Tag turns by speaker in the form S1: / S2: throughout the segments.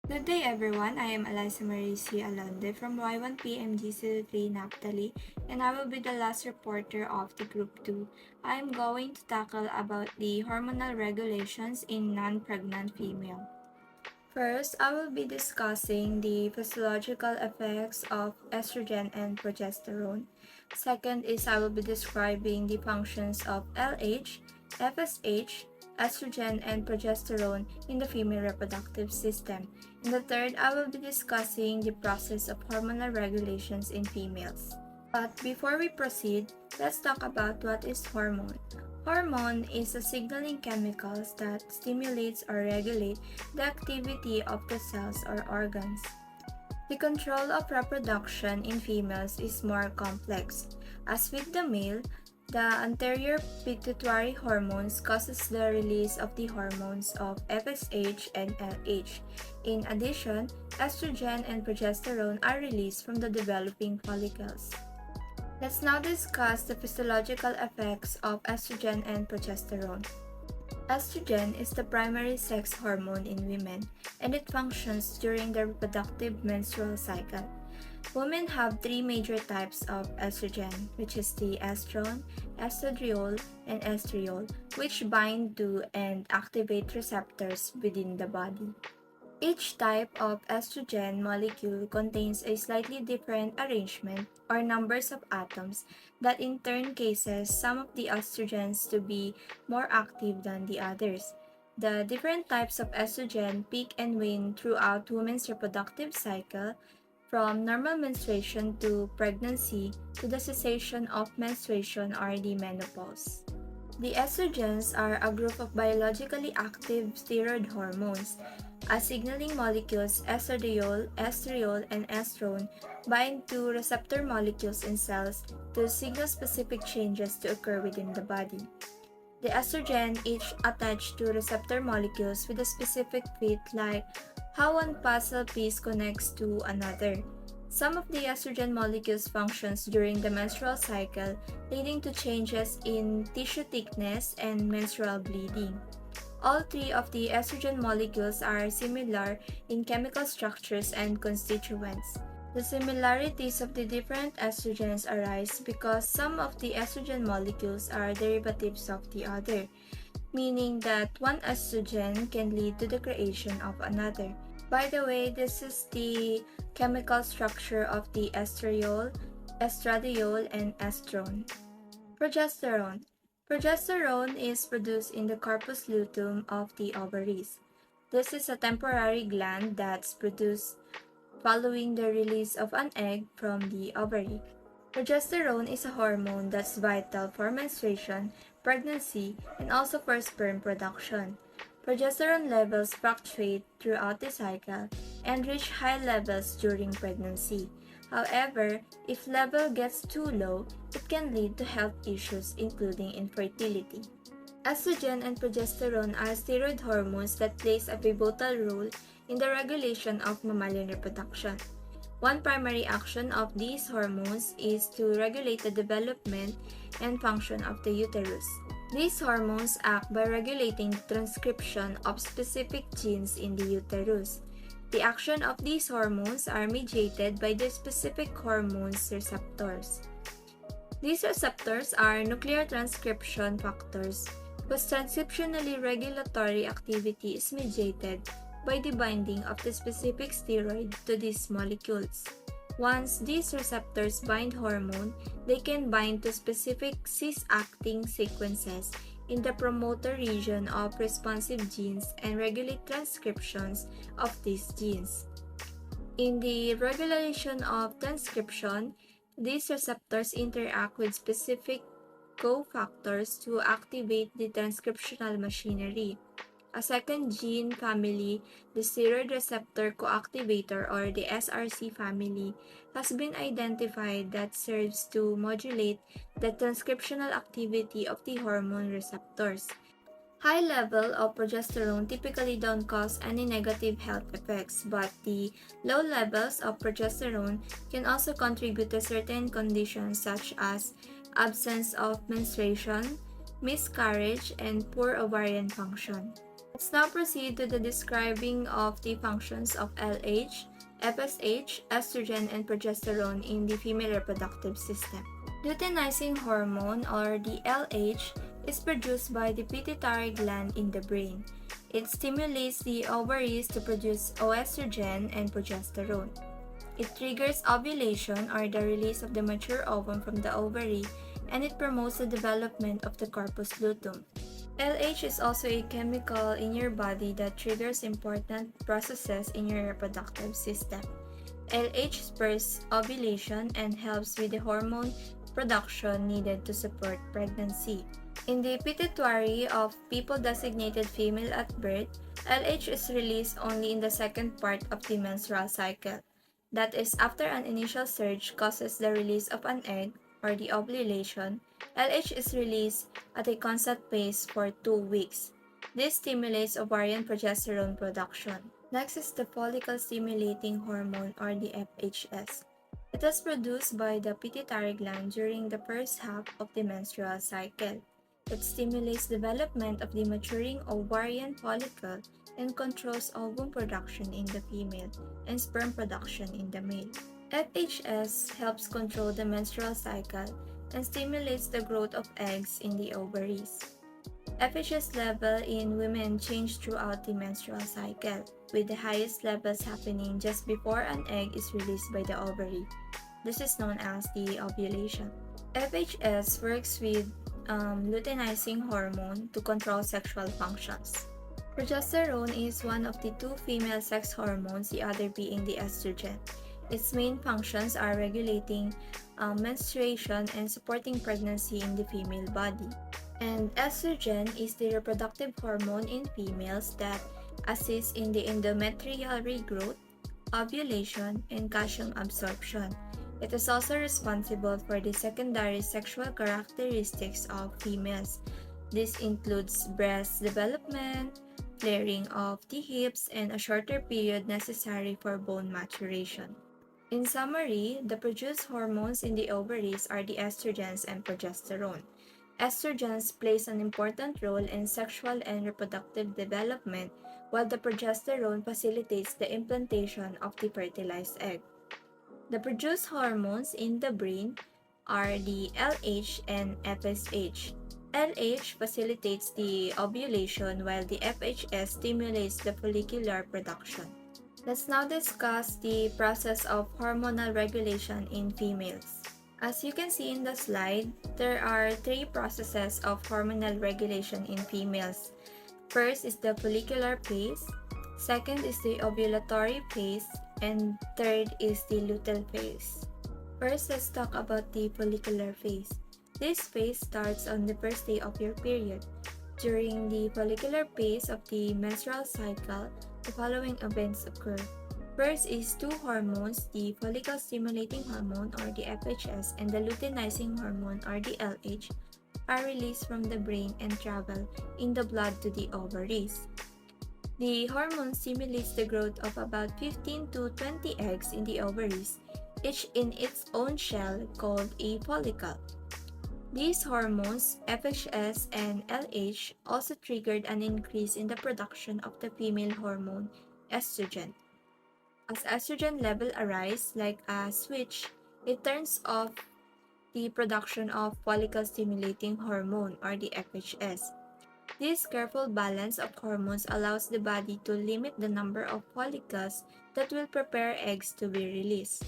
S1: Good day everyone, I am Eliza Marisi Alonde from Y1PMGC3 Naphtali, and I will be the last reporter of the Group 2. I am going to tackle about the hormonal regulations in non-pregnant female. First, I will be discussing the physiological effects of estrogen and progesterone. Second is I will be describing the functions of LH, FSH, estrogen, and progesterone in the female reproductive system. And the third, I will be discussing the process of hormonal regulations in females. But before we proceed, let's talk about what is hormone. Hormone is a signaling chemicals that stimulates or regulate the activity of the cells or organs. The control of reproduction in females is more complex. As with the male, the anterior pituitary hormones causes the release of the hormones of FSH and LH. In addition, estrogen and progesterone are released from the developing follicles. Let's now discuss the physiological effects of estrogen and progesterone. Estrogen is the primary sex hormone in women, and it functions during the reproductive menstrual cycle. Women have three major types of estrogen, which is the estrone, estradiol, and estriol, which bind to and activate receptors within the body. Each type of estrogen molecule contains a slightly different arrangement or numbers of atoms that in turn causes some of the estrogens to be more active than the others. The different types of estrogen peak and wane throughout women's reproductive cycle, from normal menstruation to pregnancy to the cessation of menstruation or the menopause. The estrogens are a group of biologically active steroid hormones. As signaling molecules estradiol, estriol, and estrone bind to receptor molecules in cells to signal specific changes to occur within the body. The estrogen each attach to receptor molecules with a specific fit, like how one puzzle piece connects to another. Some of the estrogen molecules functions during the menstrual cycle, leading to changes in tissue thickness and menstrual bleeding. All three of the estrogen molecules are similar in chemical structures and constituents. The similarities of the different estrogens arise because some of the estrogen molecules are derivatives of the other, meaning that one estrogen can lead to the creation of another. By the way, this is the chemical structure of the estriol, estradiol, and estrone. Progesterone. Progesterone is produced in the corpus luteum of the ovaries. This is a temporary gland that's produced following the release of an egg from the ovary. Progesterone is a hormone that's vital for menstruation, pregnancy, and also for sperm production. Progesterone levels fluctuate throughout the cycle and reach high levels during pregnancy. However, if level gets too low, it can lead to health issues including infertility. Estrogen and progesterone are steroid hormones that plays a pivotal role in the regulation of mammalian reproduction. One primary action of these hormones is to regulate the development and function of the uterus. These hormones act by regulating transcription of specific genes in the uterus. The action of these hormones are mediated by the specific hormones receptors. These receptors are nuclear transcription factors, whose transcriptionally regulatory activity is mediated by the binding of the specific steroid to these molecules. Once these receptors bind hormone, they can bind to specific cis-acting sequences in the promoter region of responsive genes and regulate transcriptions of these genes. In the regulation of transcription, these receptors interact with specific cofactors to activate the transcriptional machinery. A second gene family, the steroid receptor coactivator or the SRC family, has been identified that serves to modulate the transcriptional activity of the hormone receptors. High level of progesterone typically don't cause any negative health effects, but the low levels of progesterone can also contribute to certain conditions such as absence of menstruation, miscarriage, and poor ovarian function. Let's now proceed to the describing of the functions of LH, FSH, estrogen, and progesterone in the female reproductive system. Luteinizing hormone, or the LH, is produced by the pituitary gland in the brain. It stimulates the ovaries to produce oestrogen and progesterone. It triggers ovulation, or the release of the mature ovum from the ovary, and it promotes the development of the corpus luteum. LH is also a chemical in your body that triggers important processes in your reproductive system. LH spurs ovulation and helps with the hormone production needed to support pregnancy. In the pituitary of people designated female at birth, LH is released only in the second part of the menstrual cycle. That is, after an initial surge causes the release of an egg, or the ovulation, LH is released at a constant pace for 2 weeks. This stimulates ovarian progesterone production. Next is the follicle stimulating hormone, or the FHS. It is produced by the pituitary gland during the first half of the menstrual cycle. It stimulates development of the maturing ovarian follicle and controls ovum production in the female and sperm production in the male. FHS helps control the menstrual cycle and stimulates the growth of eggs in the ovaries. FHS level in women change throughout the menstrual cycle, with the highest levels happening just before an egg is released by the ovary. This is known as the ovulation. FHS works with luteinizing hormone to control sexual functions. Progesterone is one of the two female sex hormones, the other being the estrogen. Its main functions are regulating menstruation and supporting pregnancy in the female body. And estrogen is the reproductive hormone in females that assists in the endometrial regrowth, ovulation, and calcium absorption. It is also responsible for the secondary sexual characteristics of females. This includes breast development, flaring of the hips, and a shorter period necessary for bone maturation. In summary, the produced hormones in the ovaries are the estrogens and progesterone. Estrogens plays an important role in sexual and reproductive development, while the progesterone facilitates the implantation of the fertilized egg. The produced hormones in the brain are the LH and FSH. LH facilitates the ovulation while the FHS stimulates the follicular production. Let's now discuss the process of hormonal regulation in females. As you can see in the slide, there are 3 processes of hormonal regulation in females. First is the follicular phase, second is the ovulatory phase, and third is the luteal phase. First, let's talk about the follicular phase. This phase starts on the first day of your period. During the follicular phase of the menstrual cycle, the following events occur. First is 2 hormones, the follicle stimulating hormone, or the FHS, and the luteinizing hormone, or the LH, are released from the brain and travel in the blood to the ovaries. The hormone stimulates the growth of about 15 to 20 eggs in the ovaries, each in its own shell called a follicle. These hormones, FHS and LH, also triggered an increase in the production of the female hormone, estrogen. As estrogen level arise like a switch, it turns off the production of follicle-stimulating hormone, or the FHS. This careful balance of hormones allows the body to limit the number of follicles that will prepare eggs to be released.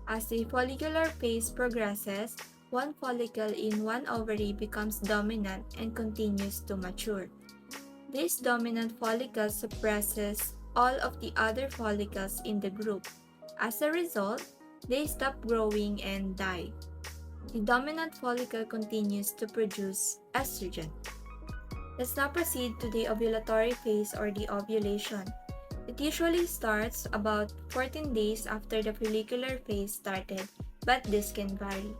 S1: As the follicular phase progresses, one follicle in one ovary becomes dominant and continues to mature. This dominant follicle suppresses all of the other follicles in the group. As a result, they stop growing and die. The dominant follicle continues to produce estrogen. Let's now proceed to the ovulatory phase, or the ovulation. It usually starts about 14 days after the follicular phase started, but this can vary.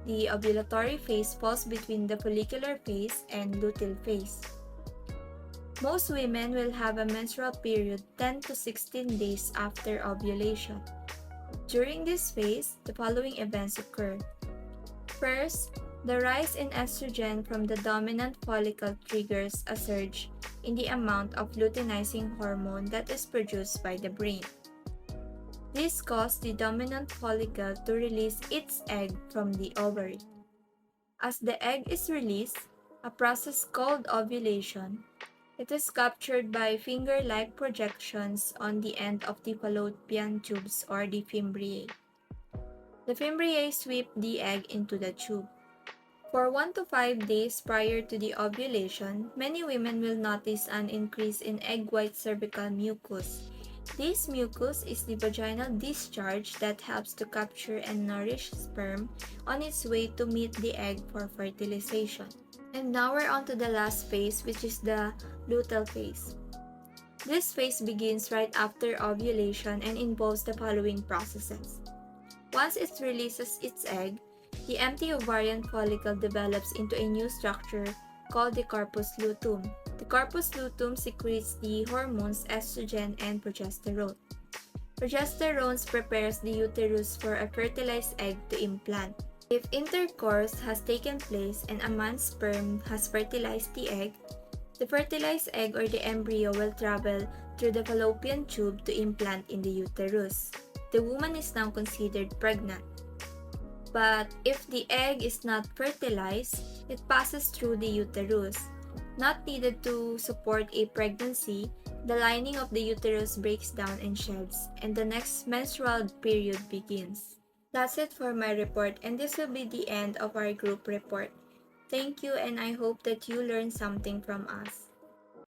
S1: The ovulatory phase falls between the follicular phase and luteal phase. Most women will have a menstrual period 10 to 16 days after ovulation. During this phase, the following events occur. First, The rise in estrogen from the dominant follicle triggers a surge in the amount of luteinizing hormone that is produced by the brain. This causes the dominant follicle to release its egg from the ovary. As the egg is released, a process called ovulation, it is captured by finger-like projections on the end of the fallopian tubes or the fimbriae. The fimbriae sweep the egg into the tube. For 1 to 5 days prior to the ovulation, many women will notice an increase in egg white cervical mucus. This mucus is the vaginal discharge that helps to capture and nourish sperm on its way to meet the egg for fertilization. And now we're on to the last phase, which is the luteal phase. This phase begins right after ovulation and involves the following processes. Once it releases its egg, the empty ovarian follicle develops into a new structure called the corpus luteum. The corpus luteum secretes the hormones estrogen and progesterone. Progesterone prepares the uterus for a fertilized egg to implant. If intercourse has taken place and a man's sperm has fertilized the egg, the fertilized egg or the embryo will travel through the fallopian tube to implant in the uterus. The woman is now considered pregnant. But if the egg is not fertilized, it passes through the uterus. Not needed to support a pregnancy, the lining of the uterus breaks down and sheds, and the next menstrual period begins. That's it for my report, and this will be the end of our group report. Thank you, and I hope that you learned something from us.